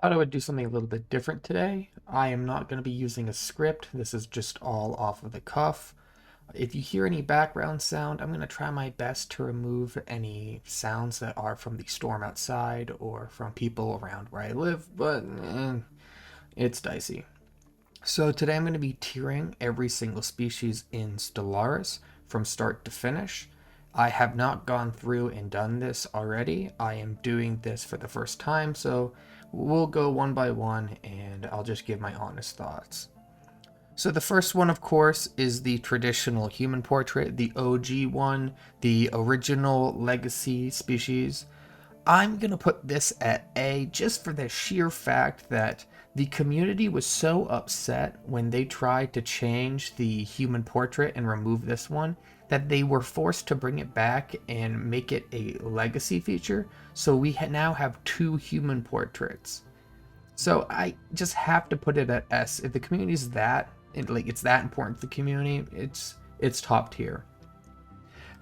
Thought I would do something a little bit different today. I am not going to be using a script. This is just all off of the cuff. If you hear any background sound, I'm going to try my best to remove any sounds that are from the storm outside or from people around where I live, but it's dicey. So today I'm going to be tiering every single species in Stellaris from start to finish. I have not gone through and done this already. I am doing this for the first time, so we'll go one by one and I'll just give my honest thoughts. So the first one, of course, is the traditional human portrait, the OG one, the original legacy species. I'm going to put this at A just for the sheer fact that the community was so upset when they tried to change the human portrait and remove this one that they were forced to bring it back and make it a legacy feature. So we now have two human portraits. So I just have to put it at S. If the community is it's that important to the community, it's top tier.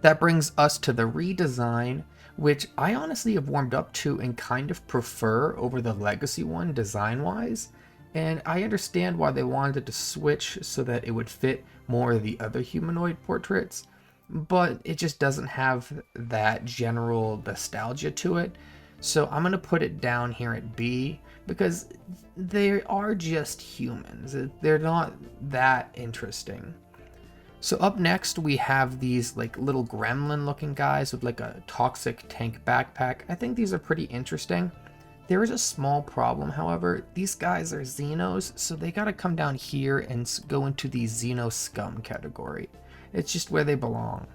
That brings us to the redesign, which I honestly have warmed up to and kind of prefer over the legacy one design-wise. And I understand why they wanted to switch so that it would fit more of the other humanoid portraits, but it just doesn't have that general nostalgia to it. So I'm going to put it down here at B because they are just humans. They're not that interesting. So up next we have these like little gremlin looking guys with like a toxic tank backpack. I think these are pretty interesting. There is a small problem, however. These guys are Xenos, so they gotta come down here and go into the Xeno scum category. It's just where they belong.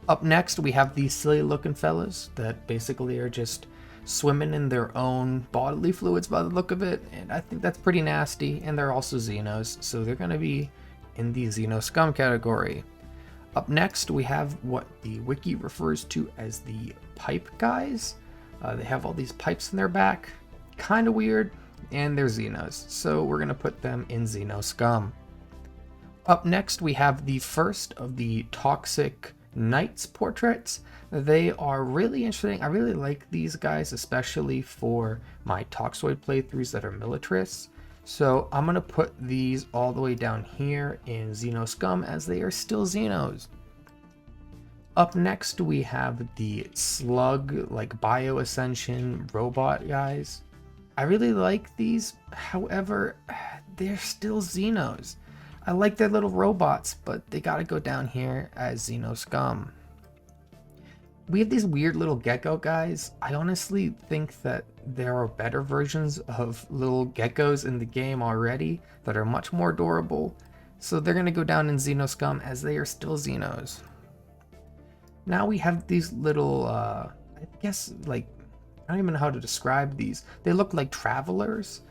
Up next we have these silly looking fellas that basically are just swimming in their own bodily fluids by the look of it, and I think that's pretty nasty, and they're also Xenos, so they're gonna be in the Xeno scum category. Up next we have what the wiki refers to as the pipe guys. They have all these pipes in their back, kind of weird, and they're Xenos, so we're gonna put them in Xeno scum. Up next we have the first of the toxic knights portraits. They are really interesting. I really like these guys, especially for my Toxoid playthroughs that are militarists. So I'm going to put these all the way down here in Xeno scum as they are still Xenos. Up next we have the slug, like bioascension robot guys. I really like these, however, they're still Xenos. I like their little robots, but they gotta go down here as Xeno scum. We have these weird little gecko guys. I honestly think that there are better versions of little geckos in the game already that are much more adorable. So they're going to go down in Xeno scum as they are still Xenos. Now we have these little, I guess, like, I don't even know how to describe these. They look like travelers.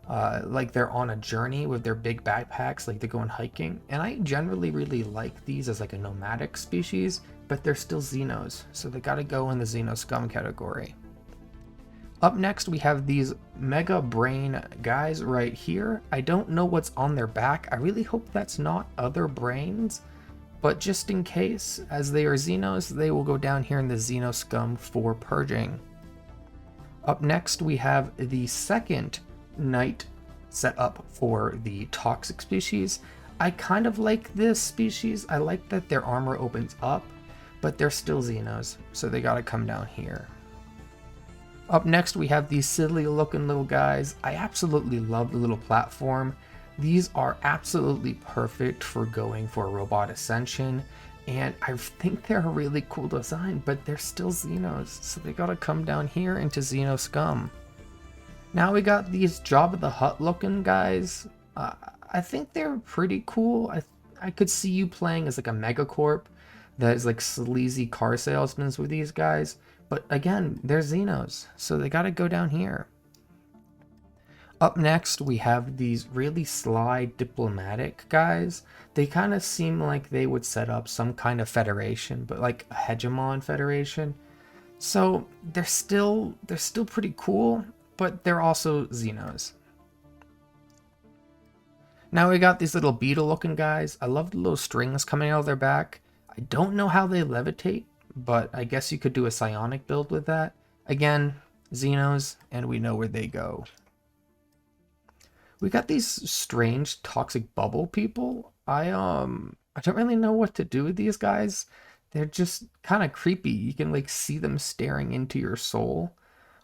Like they're on a journey with their big backpacks, like they're going hiking. And I generally really like these as like a nomadic species, but they're still Xenos, so they gotta go in the Xeno scum category. Up next we have these mega brain guys right here. I don't know what's on their back. I really hope that's not other brains, but just in case, as they are Xenos, they will go down here in the Xeno scum for purging. Up next we have the second knight set up for the toxic species. I kind of like this species. I like that their armor opens up, but they're still Xenos, so they gotta come down here. Up next we have these silly looking little guys. I absolutely love the little platform. These are absolutely perfect for going for a robot ascension, and I think they're a really cool design, but they're still Xenos, so they gotta come down here into Xeno scum. Now we got these Jabba the Hutt looking guys. I think they're pretty cool. I could see you playing as like a megacorp that is like sleazy car salesmen with these guys. But again, they're Xenos, so they gotta go down here. Up next, we have these really sly diplomatic guys. They kind of seem like they would set up some kind of federation, but like a hegemon federation. So they're still pretty cool, but they're also Xenos. Now we got these little beetle looking guys. I love the little strings coming out of their back. I don't know how they levitate, but I guess you could do a psionic build with that. Again, Xenos, and we know where they go. We got these strange toxic bubble people. I don't really know what to do with these guys. They're just kind of creepy. You can like see them staring into your soul.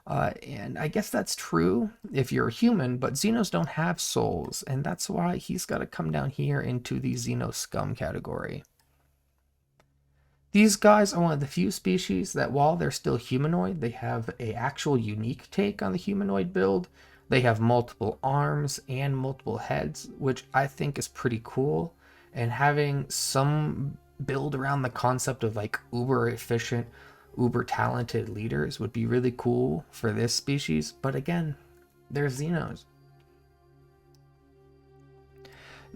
And I guess that's true if you're a human, but Xenos don't have souls, and that's why he's got to come down here into the Xeno scum category. These guys are one of the few species that, while they're still humanoid, they have a actual unique take on the humanoid build. They have multiple arms and multiple heads, which I think is pretty cool. And having some build around the concept of like uber efficient, uber talented leaders would be really cool for this species. But again, they're Xenos.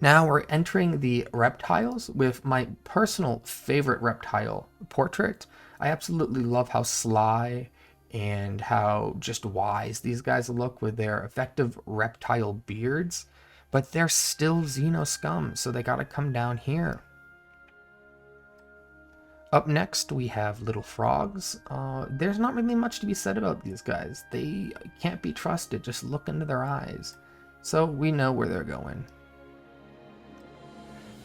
Now we're entering the reptiles with my personal favorite reptile portrait. I absolutely love how sly and how just wise these guys look with their effective reptile beards, but they're still Xeno scum, so they gotta come down here. Up next, we have little frogs. There's not really much to be said about these guys. They can't be trusted, just look into their eyes. So we know where they're going.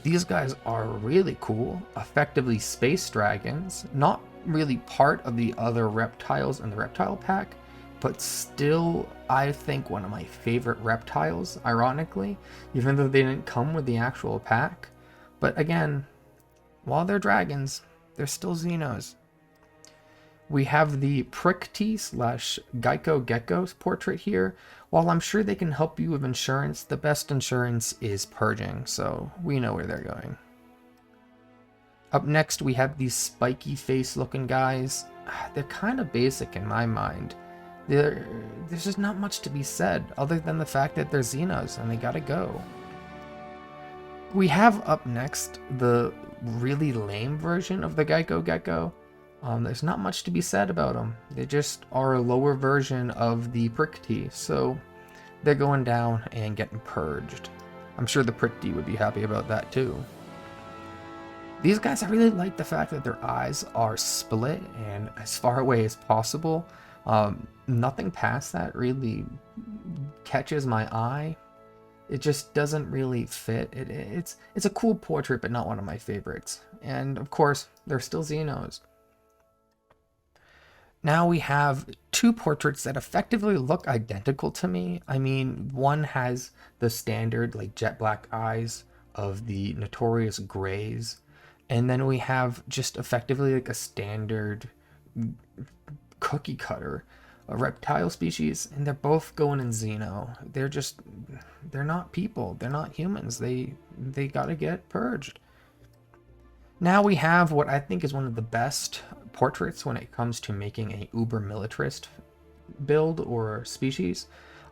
These guys are really cool, effectively space dragons, not really part of the other reptiles in the reptile pack, but still, I think, one of my favorite reptiles, ironically, even though they didn't come with the actual pack. But again, while they're dragons, they're still Xenos. We have the Prickty / Geico Gecko's portrait here. While I'm sure they can help you with insurance, the best insurance is purging, so we know where they're going. Up next, we have these spiky face looking guys. They're kind of basic in my mind. There's just not much to be said other than the fact that they're Xenos and they gotta go. We have up next the really lame version of the Geico Gecko. There's not much to be said about them. They just are a lower version of the Prickty, so they're going down and getting purged. I'm sure the Prickty would be happy about that too. These guys, I really like the fact that their eyes are split and as far away as possible. Nothing past that really catches my eye. It just doesn't really fit. It's a cool portrait, but not one of my favorites. And of course, they're still Xenos. Now we have two portraits that effectively look identical to me. I mean, one has the standard like jet black eyes of the notorious Greys, and then we have just effectively like a standard cookie cutter, a reptile species, and they're both going in Xeno. They're not people. They're not humans. They gotta get purged. Now we have what I think is one of the best portraits when it comes to making a uber militarist build or species.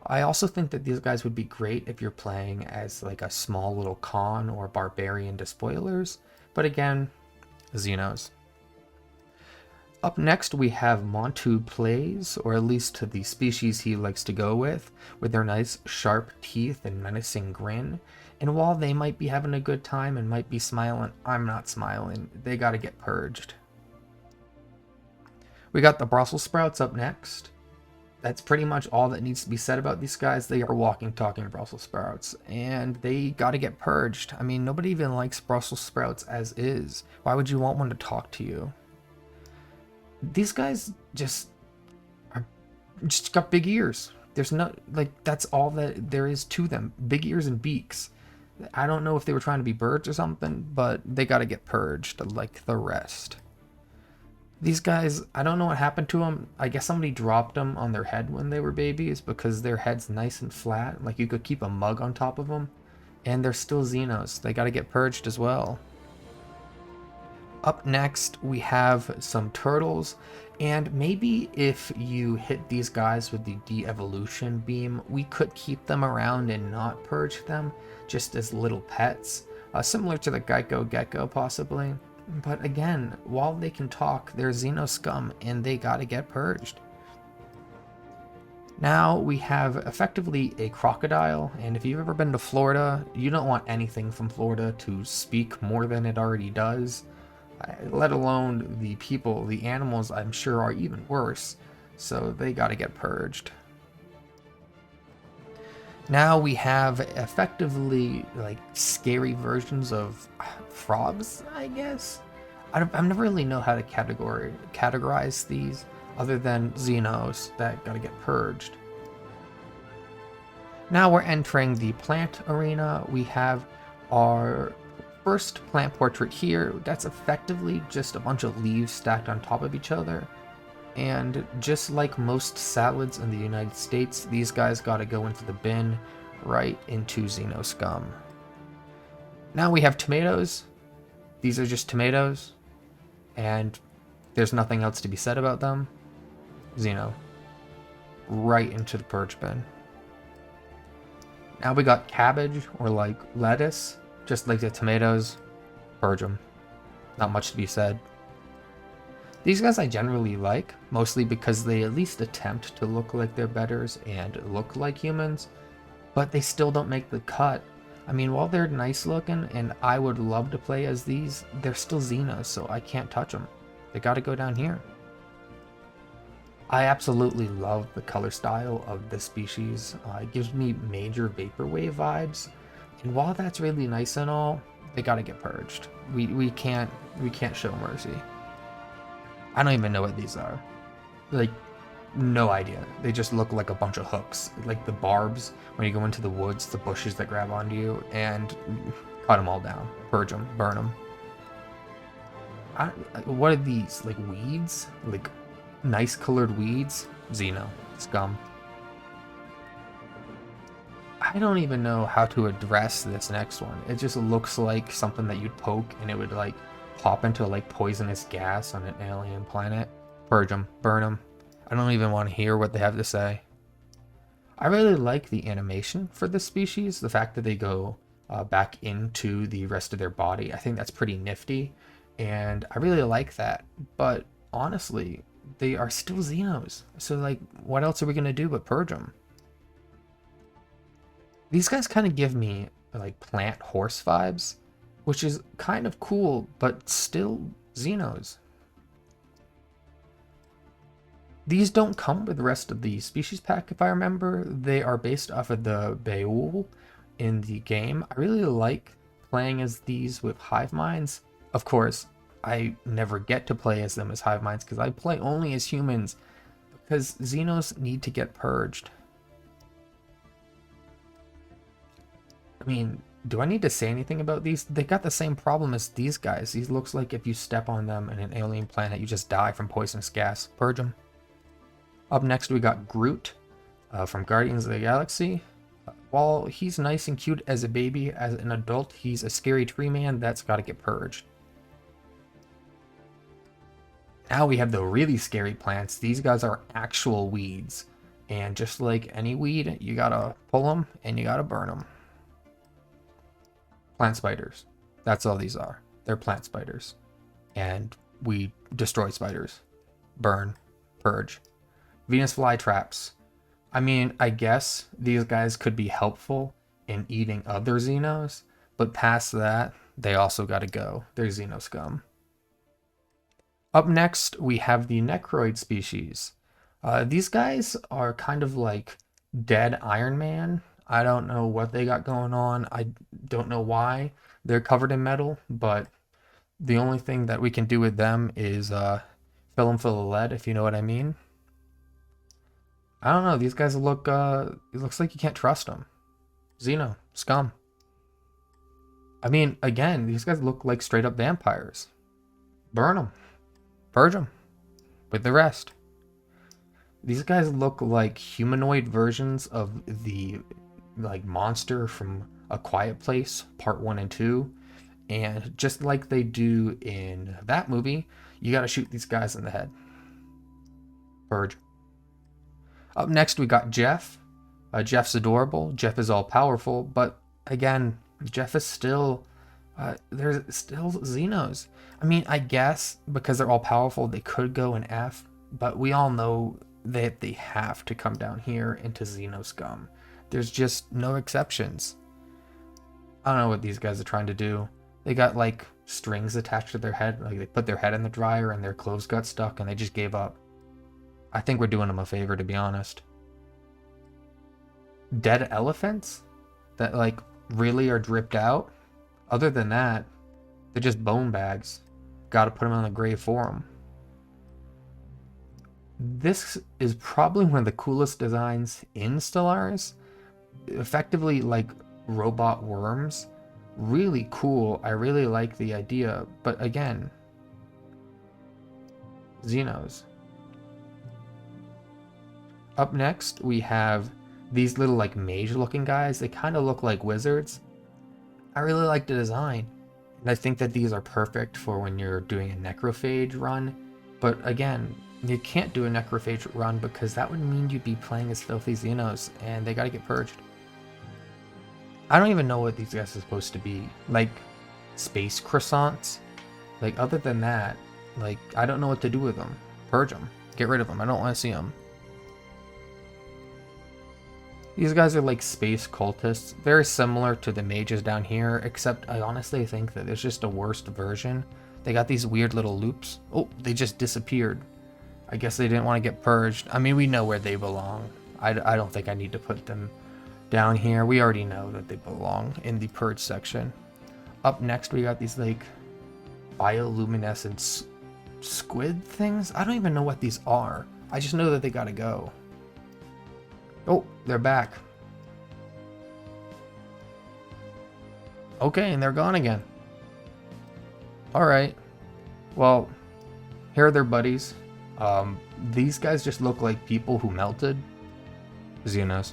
I also think that these guys would be great if you're playing as like a small little Khan or barbarian despoilers, but again, Xenos. Up next we have Montu Plays, or at least the species he likes to go with their nice sharp teeth and menacing grin. And while they might be having a good time and might be smiling, I'm not smiling. They gotta get purged. We got the Brussels sprouts up next. That's pretty much all that needs to be said about these guys. They are walking, talking Brussels sprouts, and they gotta get purged. I mean, nobody even likes Brussels sprouts as is. Why would you want one to talk to you? These guys just got big ears. There's no, like, that's all that there is to them. Big ears and beaks. I don't know if they were trying to be birds or something, but they gotta get purged like the rest. These guys, I don't know what happened to them. I guess somebody dropped them on their head when they were babies because their head's nice and flat. Like you could keep a mug on top of them. And they're still Xenos. They gotta get purged as well. Up next, we have some turtles. And maybe if you hit these guys with the de-evolution beam, we could keep them around and not purge them, just as little pets. Similar to the Geico Gecko, possibly. But again, while they can talk, they're Xeno scum, and they gotta get purged. Now we have effectively a crocodile, and if you've ever been to Florida, you don't want anything from Florida to speak more than it already does. Let alone the people, the animals I'm sure are even worse. so they gotta get purged. Now we have effectively like scary versions of frogs, I guess. I never really know how to categorize these other than Xenos that gotta get purged. Now we're entering the plant arena. We have our first plant portrait here. That's effectively just a bunch of leaves stacked on top of each other. And just like most salads in the United States, these guys gotta go into the bin, right into Xeno scum. Now we have tomatoes. These are just tomatoes, and there's nothing else to be said about them. Xeno. Right into the purge bin. Now we got cabbage, or like lettuce, just like the tomatoes. Purge them. Not much to be said. These guys I generally like, mostly because they at least attempt to look like they're betters and look like humans, but they still don't make the cut. I mean, while they're nice looking and I would love to play as these, they're still Xenos, so I can't touch them. They gotta go down here. I absolutely love the color style of this species. It gives me major vaporwave vibes, and while that's really nice and all, they gotta get purged. We can't show mercy. I don't even know what these are. Like, no idea. They just look like a bunch of hooks. Like the barbs when you go into the woods, the bushes that grab onto you, and cut them all down. Purge them, burn them. What are these? Like weeds? Like nice colored weeds? Xeno. Scum. I don't even know how to address this next one. It just looks like something that you'd poke and it would like pop into like poisonous gas on an alien planet. Purge them, burn them. I don't even want to hear what they have to say. I really like the animation for this species, the fact that they go back into the rest of their body. I think that's pretty nifty, and I really like that. But honestly, they are still Xenos, so like, what else are we gonna do but purge them? These guys kind of give me like plant horse vibes, which is kind of cool, but still Xenos. These don't come with the rest of the species pack, if I remember. They are based off of the Beul in the game. I really like playing as these with hive minds. Of course, I never get to play as them as hive minds because I play only as humans, because Xenos need to get purged. I mean, do I need to say anything about these? They got the same problem as these guys. These looks like if you step on them in an alien planet, you just die from poisonous gas. Purge them. Up next, we got Groot from Guardians of the Galaxy. While he's nice and cute as a baby, as an adult, he's a scary tree man that's got to get purged. Now we have the really scary plants. These guys are actual weeds. And just like any weed, you gotta pull them and you gotta burn them. Plant spiders. That's all these are. They're plant spiders. And we destroy spiders. Burn. Purge. Venus flytraps. I mean, I guess these guys could be helpful in eating other Xenos, but past that, they also gotta go. They're Xeno scum. Up next, we have the Necroid species. These guys are kind of like dead Iron Man. I don't know what they got going on. I don't know why they're covered in metal, but the only thing that we can do with them is fill them full of lead, if you know what I mean. I don't know. These guys look, it looks like you can't trust them. Xeno. Scum. I mean, again, these guys look like straight up vampires. Burn them. Purge them. With the rest. These guys look like humanoid versions of the like monster from A Quiet Place Part 1 and 2. And just like they do in that movie, you gotta shoot these guys in the head. Purge. Up next, we got Jeff. Jeff's adorable. Jeff is all powerful, but again, Jeff is still, they're still Xenos. I mean, I guess because they're all powerful, they could go in F, but we all know that they have to come down here into Xeno scum. There's just no exceptions. I don't know what these guys are trying to do. They got like strings attached to their head, like they put their head in the dryer and their clothes got stuck and they just gave up. I think we're doing them a favor, to be honest. Dead elephants that like really are dripped out. Other than that, they're just bone bags. Gotta put them on the grave for them. This is probably one of the coolest designs in Stellaris. Effectively like robot worms. Really cool. I really like the idea. But again, Xenos. Up next, we have these little like mage looking guys. They kind of look like wizards. I really like the design. And I think that these are perfect for when you're doing a necrophage run. But again, you can't do a necrophage run because that would mean you'd be playing as filthy Xenos and they gotta get purged. I don't even know what these guys are supposed to be. Like space croissants? Like other than that, like I don't know what to do with them. Purge them. Get rid of them. I don't want to see them. These guys are like space cultists, very similar to the mages down here, except I honestly think that it's just a worse version. They got these weird little loops. Oh, they just disappeared. I guess they didn't want to get purged. I mean, we know where they belong. I don't think I need to put them down here. We already know that they belong in the purge section. Up next, we got these like bioluminescent squid things. I don't even know what these are. I just know that they gotta go. Oh, they're back. Okay, and they're gone again. Alright. Well, here are their buddies. These guys just look like people who melted. Xenos.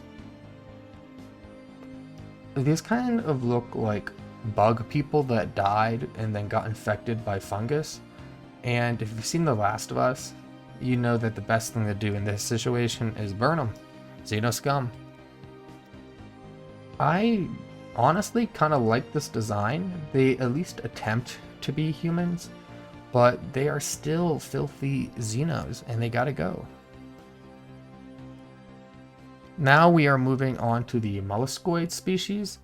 These kind of look like bug people that died and then got infected by fungus. And if you've seen The Last of Us, you know that the best thing to do in this situation is burn them. Xeno scum. I honestly kind of like this design. They at least attempt to be humans, but they are still filthy Xenos and they gotta go. Now we are moving on to the Molluskoid species.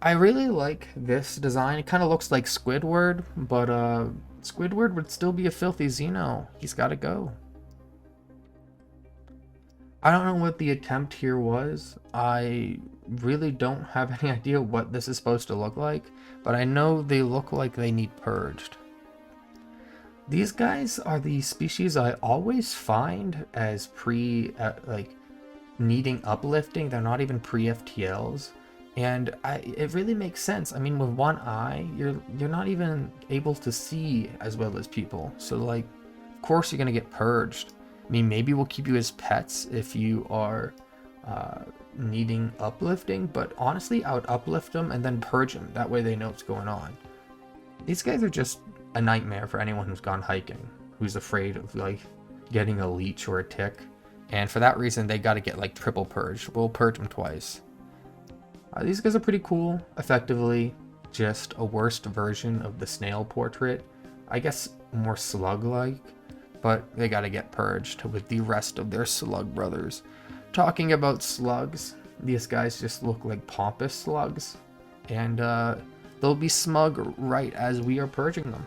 I really like this design. It kind of looks like Squidward, but Squidward would still be a filthy Xeno. He's gotta go. I don't know what the attempt here was. I really don't have any idea what this is supposed to look like, but I know they look like they need purged. These guys are the species I always find as like needing uplifting. They're not even pre-FTLs, and it really makes sense. I mean, with one eye, you're not even able to see as well as people, so like, of course you're gonna get purged. I mean, maybe we'll keep you as pets if you are needing uplifting, but honestly, I would uplift them and then purge them. That way they know what's going on. These guys are just a nightmare for anyone who's gone hiking, who's afraid of like getting a leech or a tick. And for that reason, they got to get like triple purged. We'll purge them twice. These guys are pretty cool. Effectively, just a worse version of the snail portrait. I guess more slug-like. But they gotta get purged with the rest of their slug brothers. Talking about slugs, these guys just look like pompous slugs, and they'll be smug right as we are purging them.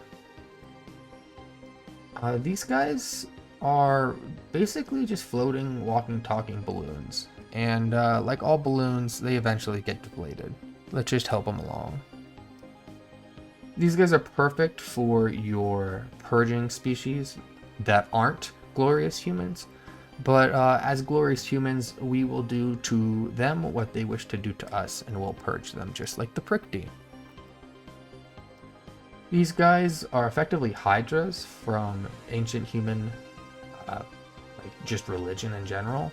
These guys are basically just floating, walking, talking balloons, and like all balloons, they eventually get deflated. Let's just help them along. These guys are perfect for your purging species that aren't glorious humans, but as glorious humans, we will do to them what they wish to do to us, and we'll purge them just like the Prickty. These guys are effectively hydras from ancient human, like just religion in general.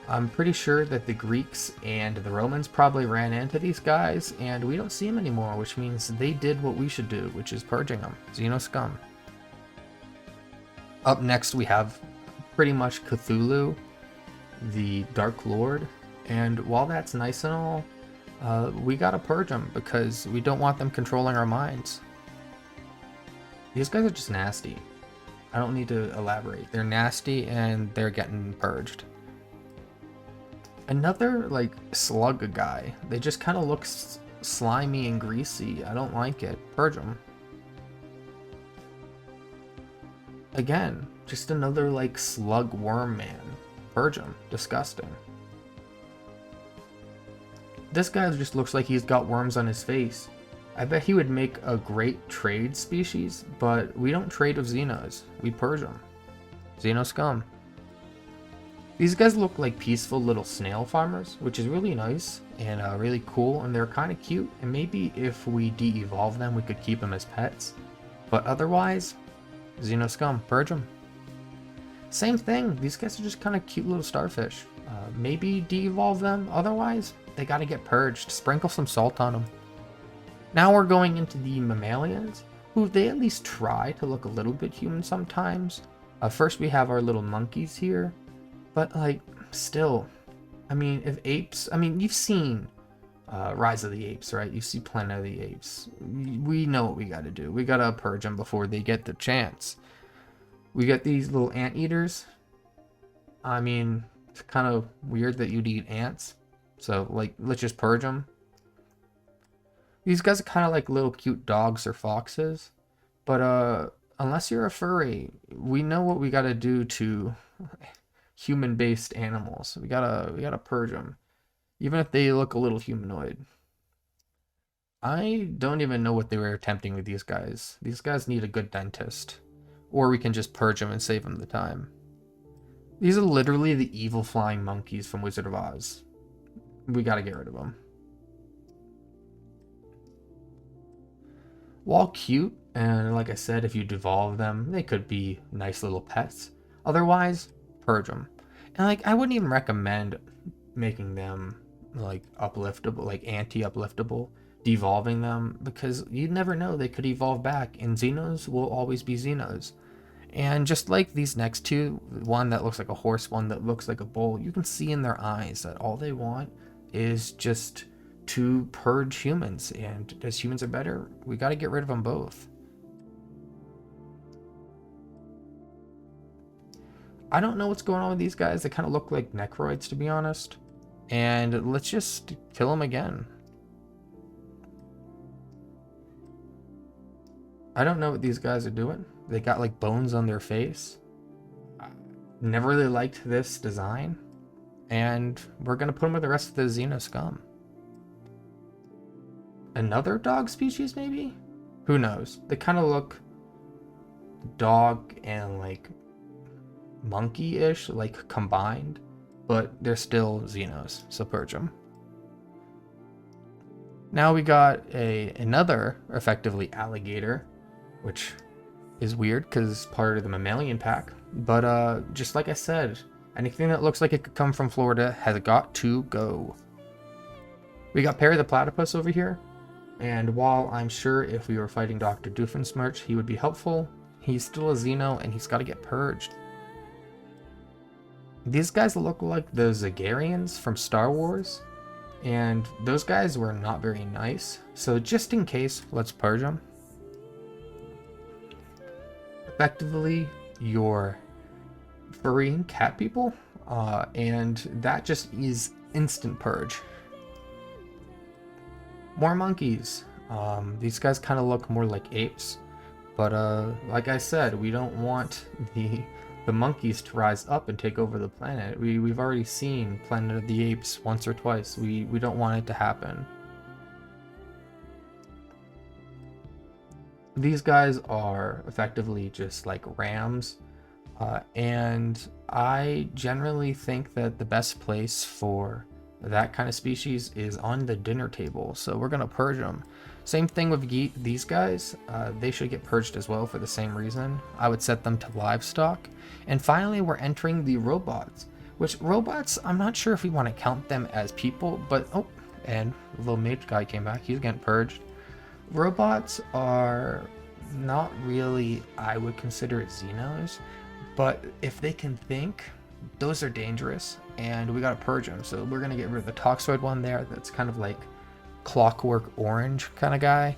I'm pretty sure that the Greeks and the Romans probably ran into these guys, and we don't see them anymore, which means they did what we should do, which is purging them. Xeno scum. Up next, we have pretty much Cthulhu, the Dark Lord, and while that's nice and all, we gotta purge them because we don't want them controlling our minds. These guys are just nasty. I don't need to elaborate. They're nasty and they're getting purged. Another like slug guy. They just kind of look slimy and greasy. I don't like it. Purge them. Again, Just another like slug worm man. Purge him. Disgusting. This guy just looks like he's got worms on his face. I bet he would make a great trade species, but we don't trade with Xenos. We purge them. Xeno scum. These guys look like peaceful little snail farmers, which is really nice and really cool, and they're kind of cute, and maybe if we de-evolve them, we could keep them as pets. But otherwise, Xeno scum, purge them. Same thing, these guys are just kind of cute little starfish. Maybe de-evolve them, otherwise, they gotta get purged. Sprinkle some salt on them. Now we're going into the mammalians, who they at least try to look a little bit human sometimes. First we have our little monkeys here, but like, still, I mean, if apes, I mean, you've seen Rise of the Apes, right? You see Planet of the Apes. We know what we gotta do. We gotta purge them before they get the chance. We got these little anteaters. I mean, it's kind of weird that you'd eat ants. So, like, let's just purge them. These guys are kind of like little cute dogs or foxes. But, unless you're a furry, we know what we gotta do to human-based animals. We gotta purge them. Even if they look a little humanoid. I don't even know what they were attempting with these guys. These guys need a good dentist. Or we can just purge them and save them the time. These are literally the evil flying monkeys from Wizard of Oz. We gotta get rid of them. While cute, and like I said, if you devolve them, they could be nice little pets. Otherwise, purge them. And like, I wouldn't even recommend making them like upliftable, like anti-upliftable, devolving them, because you never know, they could evolve back, and Xenos will always be Xenos. And just like these next two, one that looks like a horse, one that looks like a bull, you can see in their eyes that all they want is just to purge humans, and as humans are better, we got to get rid of them both. I don't know what's going on with these guys. They kind of look like Necroids, to be honest. And let's just kill them again. I don't know what these guys are doing. They got like bones on their face. Never really liked this design. And we're going to put them with the rest of the Xeno scum. Another dog species, maybe? Who knows? They kind of look dog and like monkey-ish, like combined. But they're still Xenos, so purge them. Now we got another, effectively, alligator, which is weird because it's part of the mammalian pack. But just like I said, anything that looks like it could come from Florida has got to go. We got Perry the Platypus over here, and while I'm sure if we were fighting Dr. Doofenshmirtz he would be helpful, he's still a Xeno and he's got to get purged. These guys look like the Zagarians from Star Wars, and those guys were not very nice, so just in case, let's purge them. Effectively, your furry and cat people, and that just is instant purge. More monkeys. These guys kind of look more like apes, but like I said, we don't want the monkeys to rise up and take over the planet. We've already seen Planet of the Apes once or twice. We don't want it to happen. These guys are effectively just like rams, and I generally think that the best place for that kind of species is on the dinner table, so we're gonna purge them. Same thing with these guys. They should get purged as well for the same reason. I would set them to livestock. And finally, we're entering the robots, which robots, I'm not sure if we want to count them as people, but oh, and the little mage guy came back. He's getting purged. Robots are not really, I would consider it Xenos, but if they can think, those are dangerous, and we gotta purge them. So we're gonna get rid of the Toxoid one there. That's kind of like clockwork orange kind of guy,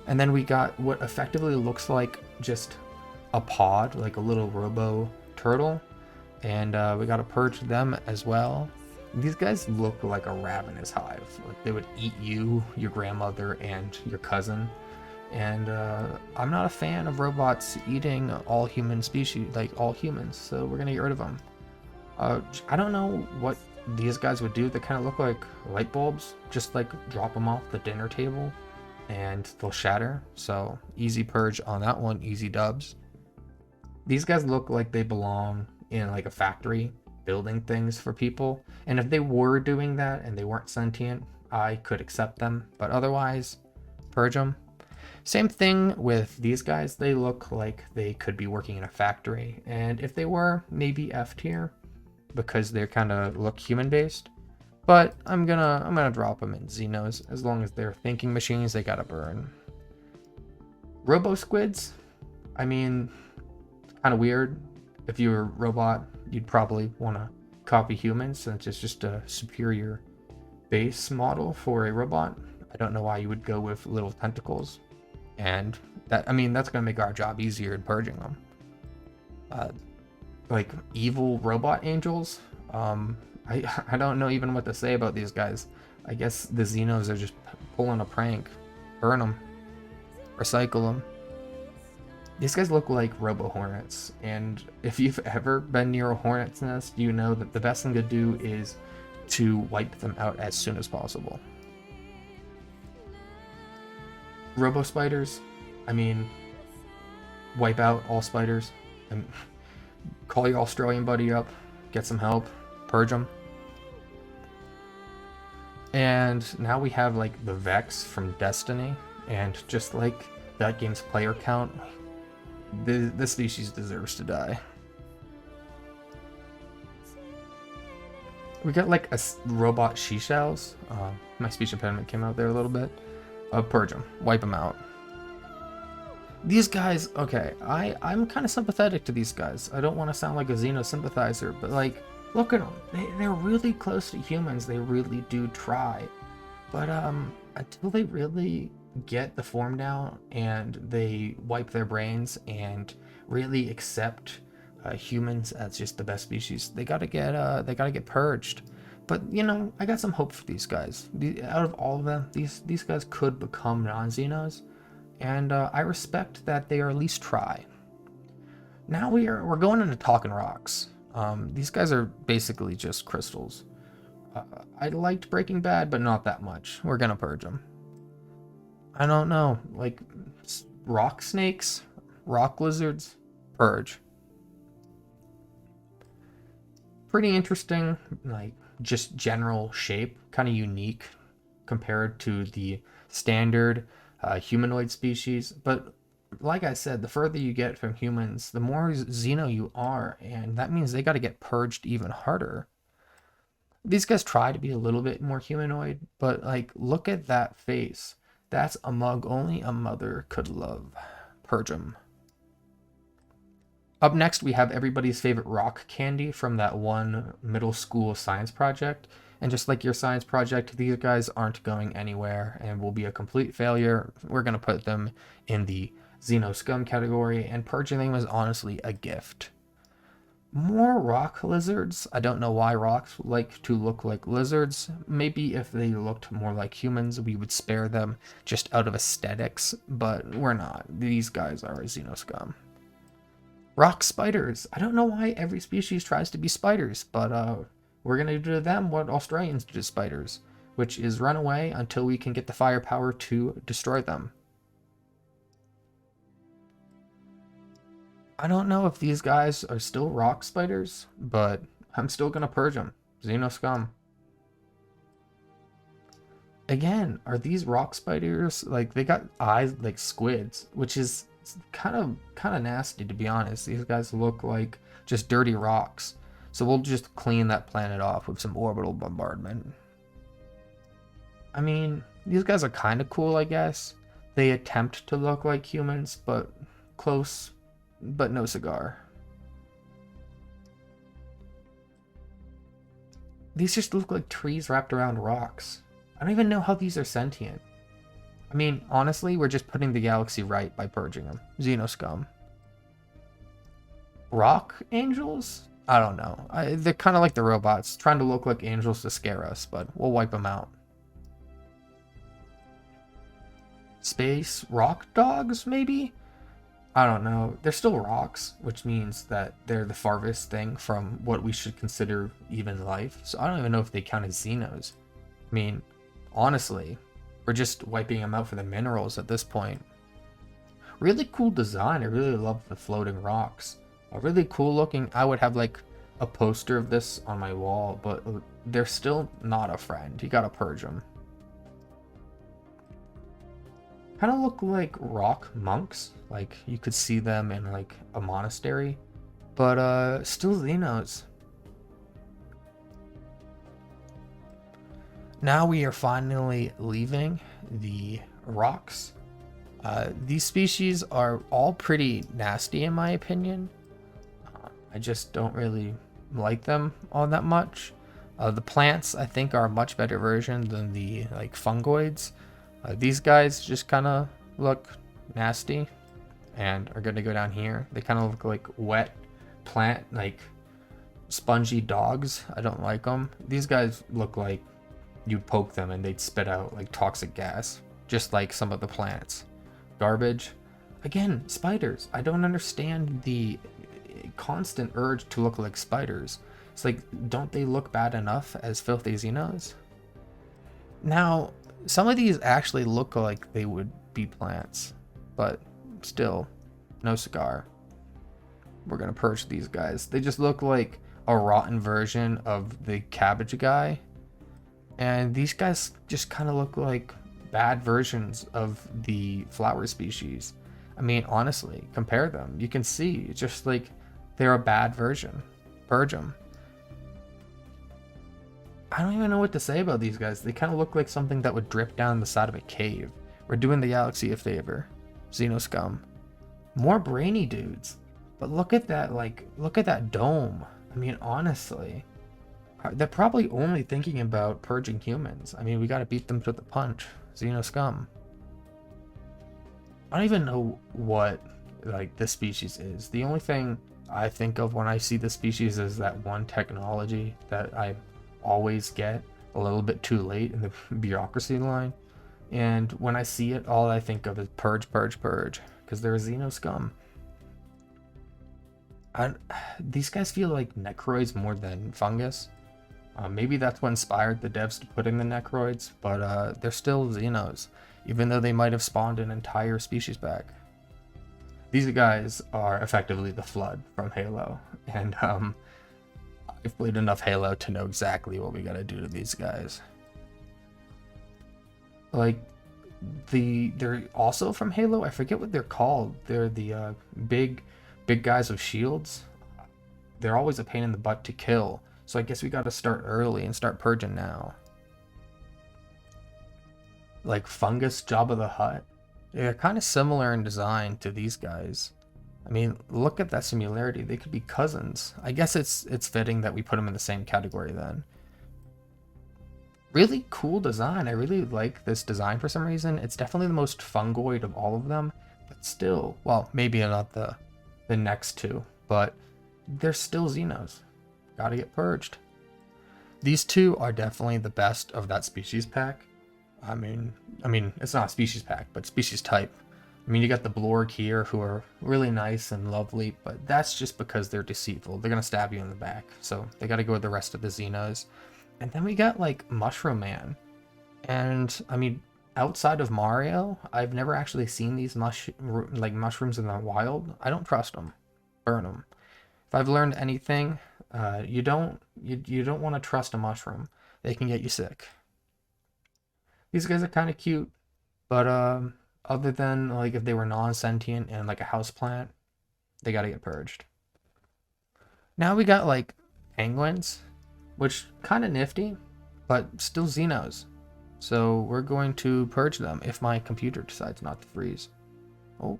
and then we got what effectively looks like just a pod, like a little robo turtle, and we got to purge them as well. These guys look like a ravenous hive, like they would eat you, your grandmother, and your cousin. And I'm not a fan of robots eating all human species, like all humans, so we're gonna get rid of them. I don't know what these guys would do. They kind of look like light bulbs. Just like drop them off the dinner table and they'll shatter. So easy purge on that one, easy dubs. These guys look like they belong in like a factory building things for people. And if they were doing that and they weren't sentient, I could accept them. But otherwise, purge them. Same thing with these guys. They look like they could be working in a factory. And if they were, maybe F tier, because they kind of look human based. But I'm gonna drop them in Xenos. As long as they're thinking machines, they gotta burn. Robosquids, I mean, kind of weird. If you were a robot, you'd probably want to copy humans, since it's just a superior base model for a robot. I don't know why you would go with little tentacles, and that, I mean, that's gonna make our job easier in purging them. Like evil robot angels, I don't know even what to say about these guys. I guess the Xenos are just pulling a prank. Burn them, recycle them. These guys look like robo hornets, and if you've ever been near a hornet's nest, you know that the best thing to do is to wipe them out as soon as possible. Robo spiders, I mean, wipe out all spiders. And call your Australian buddy up, get some help, purge them. And now we have like the Vex from Destiny, and just like that game's player count, the species deserves to die. We got like a robot she-shells. My speech impediment came out there a little bit. Purge them, wipe them out. These guys, okay, I'm kind of sympathetic to these guys. I don't want to sound like a Xeno sympathizer, but like, look at them. They're really close to humans. They really do try. But until they really get the form down and they wipe their brains and really accept humans as just the best species, they gotta get purged. But you know, I got some hope for these guys. Out of all of them, these guys could become non-Xenos. And I respect that they are at least try. Now we're going into talking rocks. These guys are basically just crystals. I liked Breaking Bad, but not that much. We're gonna purge them. I don't know, like rock snakes, rock lizards, purge. Pretty interesting, like just general shape, kind of unique compared to the standard humanoid species. But like I said, the further you get from humans, the more Xeno you are, and that means they got to get purged even harder. These guys try to be a little bit more humanoid, but like, look at that face. That's a mug only a mother could love. Purge them. Up next, we have everybody's favorite rock candy from that one middle school science project. And just like your science project, these guys aren't going anywhere and will be a complete failure. We're going to put them in the Xeno Scum category, and purging them is honestly a gift. More rock lizards. I don't know why rocks like to look like lizards. Maybe if they looked more like humans, we would spare them just out of aesthetics, but we're not. These guys are a Xeno Scum. Rock spiders. I don't know why every species tries to be spiders, but we're going to do to them what Australians do to spiders, which is run away until we can get the firepower to destroy them. I don't know if these guys are still rock spiders, but I'm still going to purge them. Xeno Scum. Again, are these rock spiders, like, they got eyes like squids, which is kind of nasty, to be honest. These guys look like just dirty rocks. So we'll just clean that planet off with some orbital bombardment. I mean, these guys are kind of cool, I guess. They attempt to look like humans, but close, but no cigar. These just look like trees wrapped around rocks. I don't even know how these are sentient. I mean, honestly, we're just putting the galaxy right by purging them. Xeno Scum. Rock angels? I don't know. They're kind of like the robots, trying to look like angels to scare us, but we'll wipe them out. space rock dogs, maybe? I don't know. They're still rocks, which means that they're the farthest thing from what we should consider even life. So I don't even know if they count as xenos. I mean, honestly, we're just wiping them out for the minerals at this point. Really cool design. I really love the floating rocks. Really cool looking. I would have like a poster of this on my wall, but they're still not a friend. You gotta purge them. Kind of look like rock monks. Like you could see them in like a monastery, but still xenos. Now we are finally leaving the rocks. These species are all pretty nasty in my opinion. I just don't really like them all that much. The plants I think are a much better version than the like fungoids. These guys just kind of look nasty and are going to go down here. They kind of look like wet plant, like spongy dogs. I don't like them. These guys look like you'd poke them and they'd spit out like toxic gas, just like some of the plants. Garbage. Again, spiders. I don't understand the constant urge to look like spiders. It's like, don't they look bad enough as filthy xenos? Now, some of these actually look like they would be plants, but still, no cigar. We're gonna purge these guys. They just look like a rotten version of the cabbage guy. And these guys just kind of look like bad versions of the flower species. I mean, honestly, compare them. You can see, it's just like they're a bad version. Purge them. I don't even know what to say about these guys. They kind of look like something that would drip down the side of a cave. We're doing the galaxy a favor. Xenoscum. More brainy dudes. But look at that, like, look at that dome. I mean, honestly. They're probably only thinking about purging humans. I mean, we gotta beat them to the punch. Xenoscum. I don't even know what, like, this species is. The only thing I think of when I see this species is that one technology that I always get a little bit too late in the bureaucracy line. And when I see it, all I think of is purge, purge, purge. Because they're a xenoscum. These guys feel like necroids more than fungus. Maybe that's what inspired the devs to put in the necroids, but they're still xenos, even though they might have spawned an entire species back. These guys are effectively the Flood from Halo, and I've played enough Halo to know exactly what we gotta do to these guys. Like, they're also from Halo. I forget what they're called. They're the big guys with shields. They're always a pain in the butt to kill. So I guess we gotta start early and start purging now. Like fungus Jabba the Hutt. They're kind of similar in design to these guys. I mean, look at that similarity. They could be cousins. I guess it's fitting that we put them in the same category then. Really cool design. I really like this design for some reason. It's definitely the most fungoid of all of them, but still, well, maybe not the next two, but they're still xenos. Gotta get purged. These two are definitely the best of that species pack. I mean, it's not a species pack, but species type. I mean, you got the Blorg here, who are really nice and lovely, but that's just because they're deceitful. They're gonna stab you in the back, so they gotta go with the rest of the Xenos. And then we got, like, Mushroom Man. And, I mean, outside of Mario, I've never actually seen these mushrooms in the wild. I don't trust them. Burn them. If I've learned anything, you don't want to trust a mushroom. They can get you sick. These guys are kind of cute, but other than like if they were non-sentient and like a houseplant, they gotta get purged. Now we got like penguins, which kind of nifty, but still Xenos. So we're going to purge them if my computer decides not to freeze. Oh,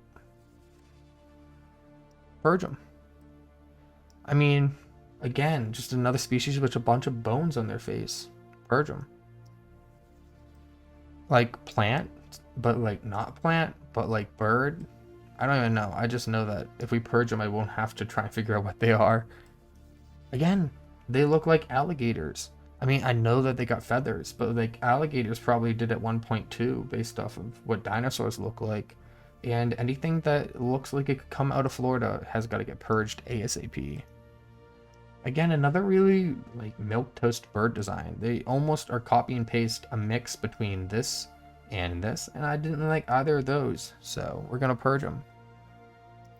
purge them. I mean, again, just another species with a bunch of bones on their face. Purge them. Like plant, but like not plant, but like bird. I don't even know. I just know that if we purge them, I won't have to try and figure out what they are. Again, they look like alligators. I mean, I know that they got feathers, but like alligators probably did at 1.2 based off of what dinosaurs look like. And anything that looks like it could come out of Florida has got to get purged ASAP. Again, another really like milquetoast bird design. They almost are copy and paste a mix between this, and I didn't like either of those, so we're gonna purge them.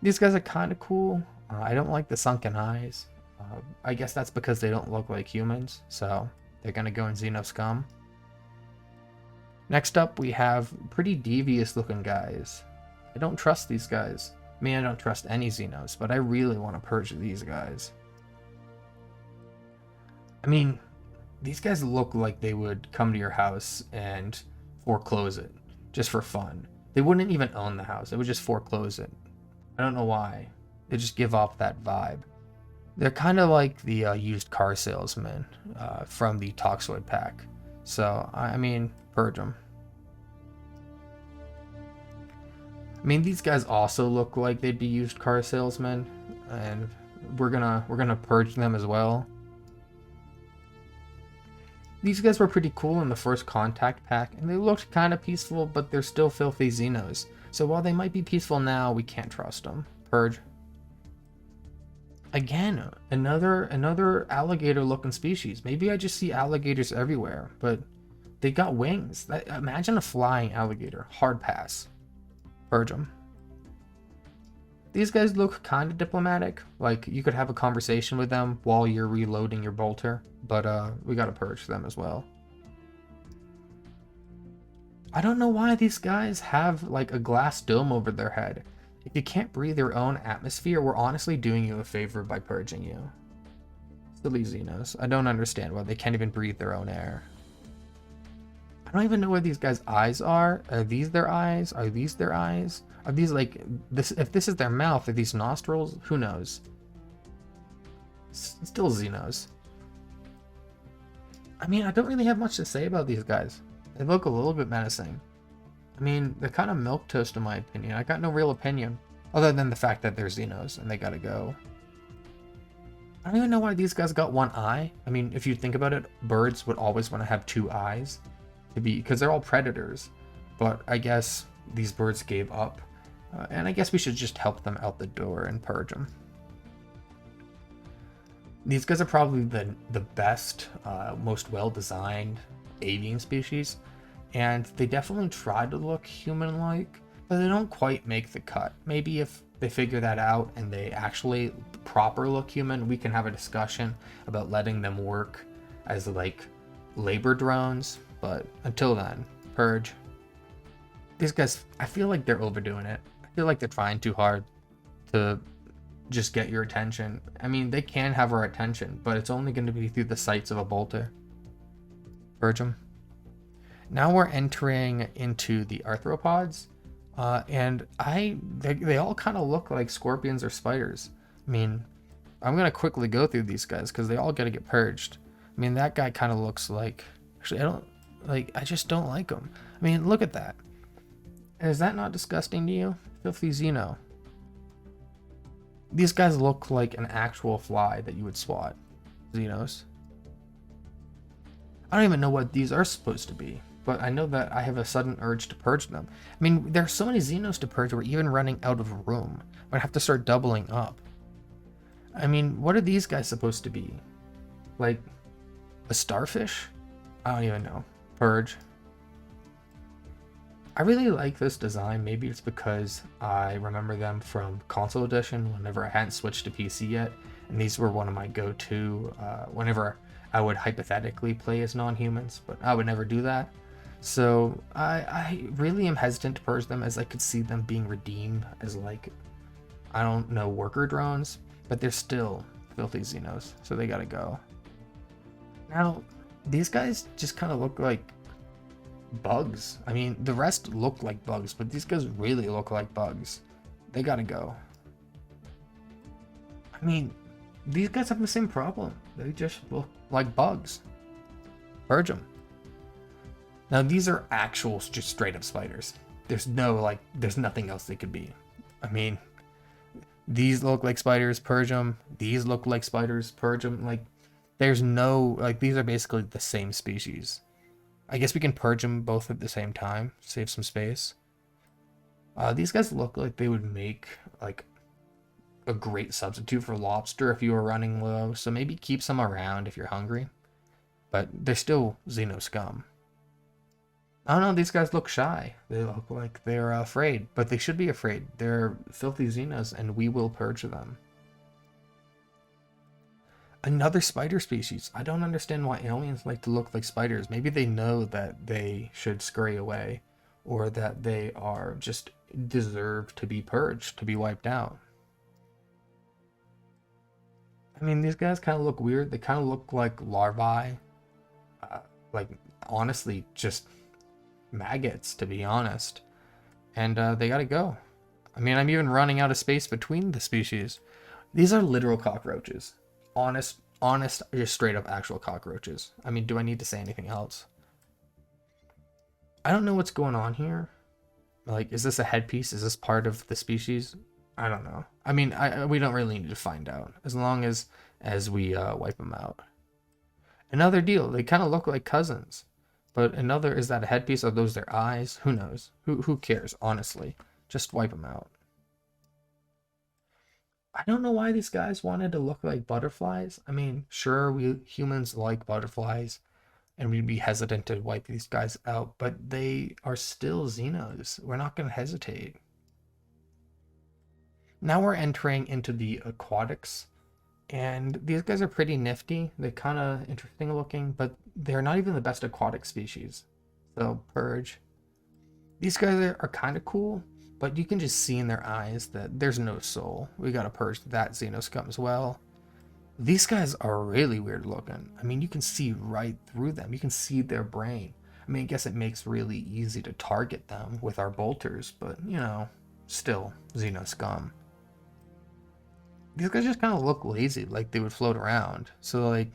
These guys are kind of cool. I don't like the sunken eyes. I guess that's because they don't look like humans, so they're gonna go in Xeno Scum. Next up, we have pretty devious looking guys. I don't trust these guys. I mean, I don't trust any Xenos, but I really want to purge these guys. I mean, these guys look like they would come to your house and foreclose it, just for fun. They wouldn't even own the house, they would just foreclose it. I don't know why. They just give off that vibe. They're kind of like the used car salesman from the Toxoid pack. So, I mean, purge them. I mean, these guys also look like they'd be used car salesmen, and we're gonna purge them as well. These guys were pretty cool in the first Contact pack, and they looked kind of peaceful, but they're still filthy Xenos. So while they might be peaceful now, we can't trust them. Purge. Again, another alligator-looking species. Maybe I just see alligators everywhere, but they got wings. Imagine a flying alligator. Hard pass. Purge them. These guys look kind of diplomatic. Like, you could have a conversation with them while you're reloading your bolter, but we gotta purge them as well. I don't know why these guys have like a glass dome over their head. If you can't breathe your own atmosphere, we're honestly doing you a favor by purging you. Silly Xenos. I don't understand why they can't even breathe their own air. I don't even know where these guys' eyes are. Are these their eyes? Are these their eyes? Are these like this? If this is their mouth, are these nostrils? Who knows? Still Xenos. I mean, I don't really have much to say about these guys. They look a little bit menacing. I mean, they're kind of milquetoast in my opinion. I got no real opinion, other than the fact that they're Xenos and they gotta go. I don't even know why these guys got one eye. I mean, if you think about it, birds would always want to have two eyes, because they're all predators. But I guess these birds gave up, and I guess we should just help them out the door and purge them. These guys are probably the best, most well-designed avian species, and they definitely try to look human-like, but they don't quite make the cut. Maybe if they figure that out and they actually proper look human, we can have a discussion about letting them work as like labor drones, but until then, purge. These guys, I feel like they're overdoing it. I feel like they're trying too hard to just get your attention. I mean, they can have our attention, but it's only going to be through the sights of a bolter. Purge them. Now we're entering into the Arthropods, and they all kind of look like scorpions or spiders. I mean, I'm gonna quickly go through these guys because they all gotta get purged. I mean, that guy kind of looks like, actually, I just don't like him. I mean, look at that. Is that not disgusting to you? Filthy Xeno. These guys look like an actual fly that you would swat. Xenos. I don't even know what these are supposed to be, but I know that I have a sudden urge to purge them. I mean, there's so many Xenos to purge, we're even running out of room. I'd have to start doubling up. I mean, what are these guys supposed to be? Like, a starfish? I don't even know. Purge. I really like this design. Maybe it's because I remember them from console edition whenever I hadn't switched to PC yet, and these were one of my go-to whenever I would hypothetically play as non-humans, but I would never do that. So I really am hesitant to purge them, as I could see them being redeemed as, like, I don't know, worker drones, but they're still filthy Xenos, so they gotta go. Now, these guys just kind of look like bugs. I mean, the rest look like bugs, but these guys really look like bugs. They gotta go. I mean, these guys have the same problem. They just look like bugs. Purge them. Now, these are actual, just straight up spiders. There's nothing else they could be. I mean, these look like spiders, purge them. These look like spiders, purge them. Like, There's no, like, these are basically the same species. I guess we can purge them both at the same time, save some space. These guys look like they would make, like, a great substitute for lobster if you were running low, so maybe keep some around if you're hungry. But they're still Xeno scum. I don't know, these guys look shy. They look like they're afraid, but they should be afraid. They're filthy Xenos, and we will purge them. Another spider species. I don't understand why aliens like to look like spiders. Maybe they know that they should scurry away, or that they are just deserve to be purged, to be wiped out. I mean, these guys kind of look weird. They kind of look like larvae. Like, honestly, just maggots, to be honest. And they gotta go. I mean, I'm even running out of space between the species. These are literal cockroaches. Honest, just straight up actual cockroaches. I mean, do I need to say anything else? I don't know what's going on here. Like, is this a headpiece? Is this part of the species? I don't know. I mean, we don't really need to find out, as long as we wipe them out. Another deal. They kind of look like cousins. But another, is that a headpiece? Are those their eyes? Who knows? Who cares, honestly? Just wipe them out. I don't know why these guys wanted to look like butterflies. I mean, sure, we humans like butterflies, and we'd be hesitant to wipe these guys out, but they are still Xenos. We're not going to hesitate. Now we're entering into the Aquatics, and these guys are pretty nifty. They're kind of interesting looking, but they're not even the best aquatic species. So, purge. These guys are kind of cool, but you can just see in their eyes that there's no soul. We gotta purge that Xenoscum as well. These guys are really weird looking. I mean, you can see right through them. You can see their brain. I mean, I guess it makes really easy to target them with our bolters, but, you know, still Xenoscum. These guys just kind of look lazy, like they would float around. So, like,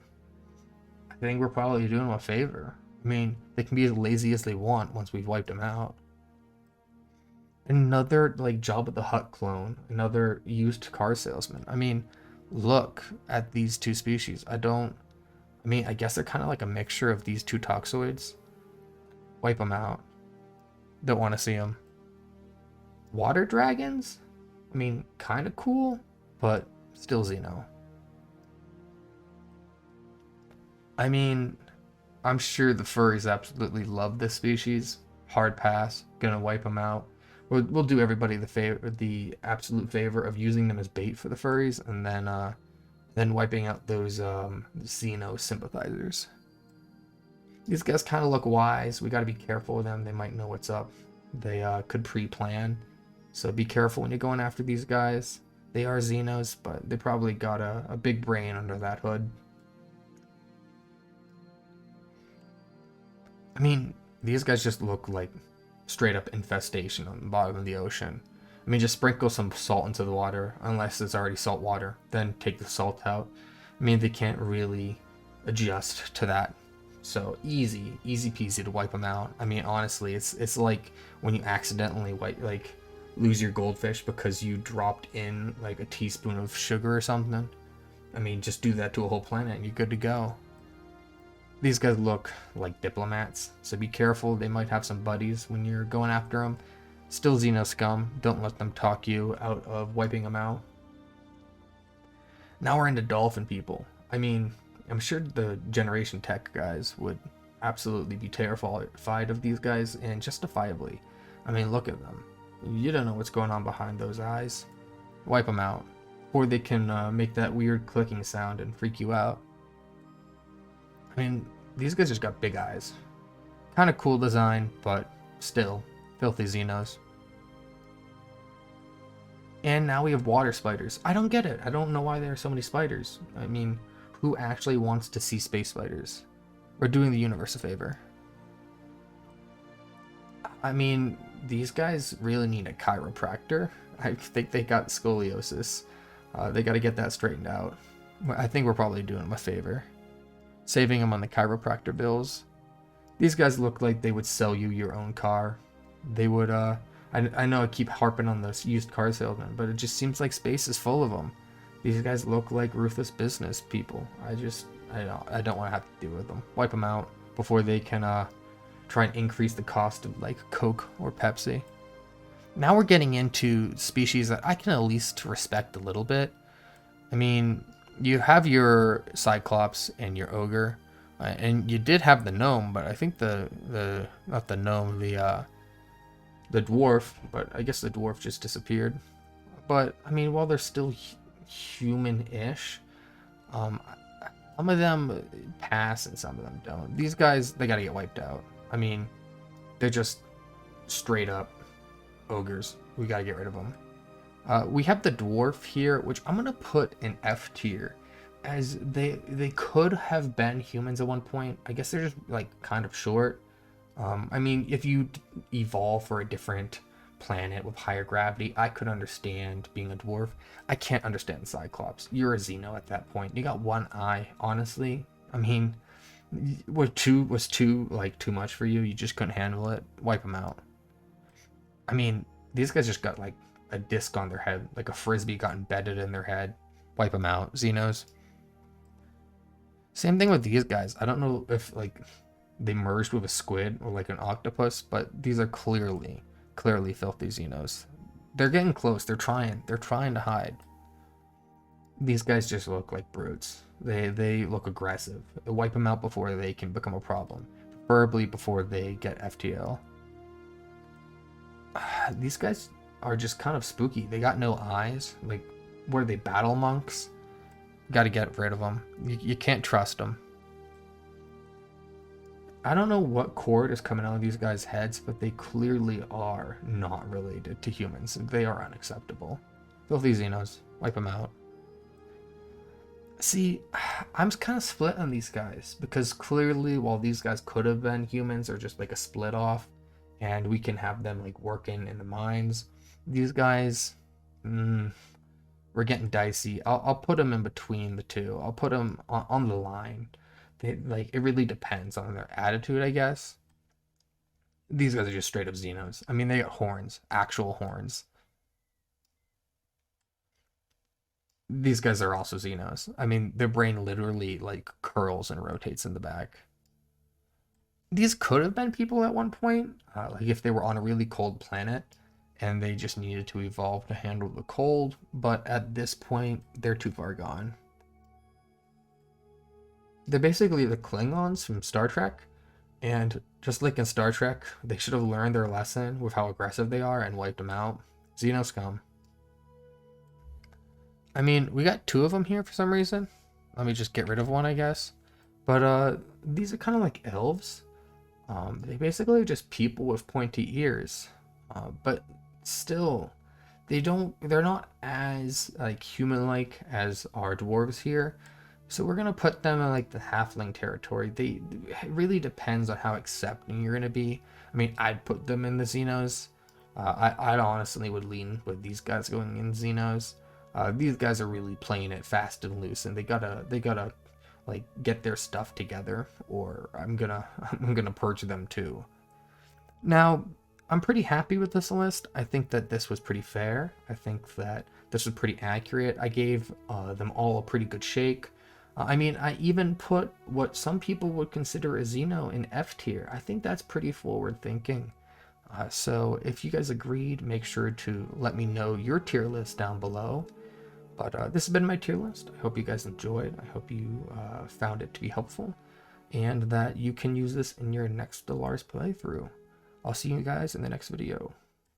I think we're probably doing them a favor. I mean, they can be as lazy as they want once we've wiped them out. Another, like, Jabba the Hutt clone. Another used car salesman. I mean, look at these two species. I guess they're kind of like a mixture of these two Toxoids. Wipe them out. Don't want to see them. Water dragons? I mean, kind of cool, but still Xeno. I mean, I'm sure the furries absolutely love this species. Hard pass. Gonna wipe them out. We'll do everybody the absolute favor of using them as bait for the furries, and then wiping out those Xeno sympathizers. These guys kind of look wise. We got to be careful with them. They might know what's up. They could pre-plan, so be careful when you're going after these guys. They are Xenos, but they probably got a big brain under that hood. I mean, these guys just look like straight up infestation on the bottom of the ocean. I mean, just sprinkle some salt into the water, unless it's already salt water, then take the salt out. I mean, they can't really adjust to that. So easy peasy to wipe them out. I mean, honestly, it's like when you accidentally lose your goldfish because you dropped in like a teaspoon of sugar or something. I mean, just do that to a whole planet and you're good to go. These guys look like diplomats, so be careful. They might have some buddies when you're going after them. Still Xeno scum. Don't let them talk you out of wiping them out. Now we're into dolphin people. I mean, I'm sure the Generation Tech guys would absolutely be terrified of these guys, and justifiably. I mean, look at them. You don't know what's going on behind those eyes. Wipe them out. Or they can make that weird clicking sound and freak you out. I mean, these guys just got big eyes. Kind of cool design, but still, filthy Xenos. And now we have water spiders. I don't get it. I don't know why there are so many spiders. I mean, who actually wants to see space spiders? We're doing the universe a favor. I mean, these guys really need a chiropractor. I think they got scoliosis. They got to get that straightened out. I think we're probably doing them a favor. Saving them on the chiropractor bills. These guys look like they would sell you your own car. They would, I know I keep harping on this used car salesman, but it just seems like space is full of them. These guys look like ruthless business people. I don't want to have to deal with them. Wipe them out before they can try and increase the cost of like Coke or Pepsi. Now we're getting into species that I can at least respect a little bit. I mean, you have your Cyclops and your Ogre, and you did have the Gnome, but I think the not the Gnome, the Dwarf, but I guess the Dwarf just disappeared. But I mean, while they're still human-ish, some of them pass and some of them don't. These guys, they gotta get wiped out. I mean, they're just straight up ogres. We gotta get rid of them. We have the dwarf here, which I'm gonna put in F tier, as they could have been humans at one point. I guess they're just like kind of short. I mean, if you evolve for a different planet with higher gravity, I could understand being a dwarf. I can't understand Cyclops. You're a Xeno at that point. You got one eye, honestly. I mean, was too much for you. You just couldn't handle it. Wipe them out. I mean, these guys just got like a disc on their head, like a frisbee got embedded in their head. Wipe them out, Xenos. Same thing with these guys. I don't know if like they merged with a squid or like an octopus, but these are clearly filthy Xenos. They're getting close. They're trying to hide. These guys just look like brutes. They look aggressive. Wipe them out before they can become a problem, preferably before they get FTL. These guys are just kind of spooky. They got no eyes. Like, what are they, battle monks? Got to get rid of them. You can't trust them. I don't know what cord is coming out of these guys' heads, but they clearly are not related to humans. They are unacceptable. Filthy Xenos. Wipe them out. See, I'm kind of split on these guys, because clearly while these guys could have been humans or just like a split off, and we can have them like working in the mines, these guys, we're getting dicey. I'll put them in between the two. I'll put them on the line. Like, it really depends on their attitude, I guess. These guys are just straight up Xenos. I mean, they got horns, actual horns. These guys are also Xenos. I mean, their brain literally like curls and rotates in the back. These could have been people at one point, like if they were on a really cold planet and they just needed to evolve to handle the cold, but at this point, they're too far gone. They're basically the Klingons from Star Trek, and just like in Star Trek, they should have learned their lesson with how aggressive they are and wiped them out. Xeno scum. I mean, we got two of them here for some reason. Let me just get rid of one, I guess. But these are kind of like elves. They basically are just people with pointy ears. But still, they're not as like human-like as our dwarves here. So we're gonna put them in like the halfling territory. It really depends on how accepting you're gonna be. I mean, I'd put them in the Xenos. I honestly would lean with these guys going in Xenos. These guys are really playing it fast and loose, and they gotta like get their stuff together, or I'm gonna purge them too. Now, I'm pretty happy with this list. I think that this was pretty fair. I think that this was pretty accurate. I gave them all a pretty good shake. I mean, I even put what some people would consider a Xeno in F tier. I think that's pretty forward thinking. So if you guys agreed, make sure to let me know your tier list down below. But this has been my tier list. I hope you guys enjoyed. I hope you found it to be helpful, and that you can use this in your next Stellaris playthrough. I'll see you guys in the next video.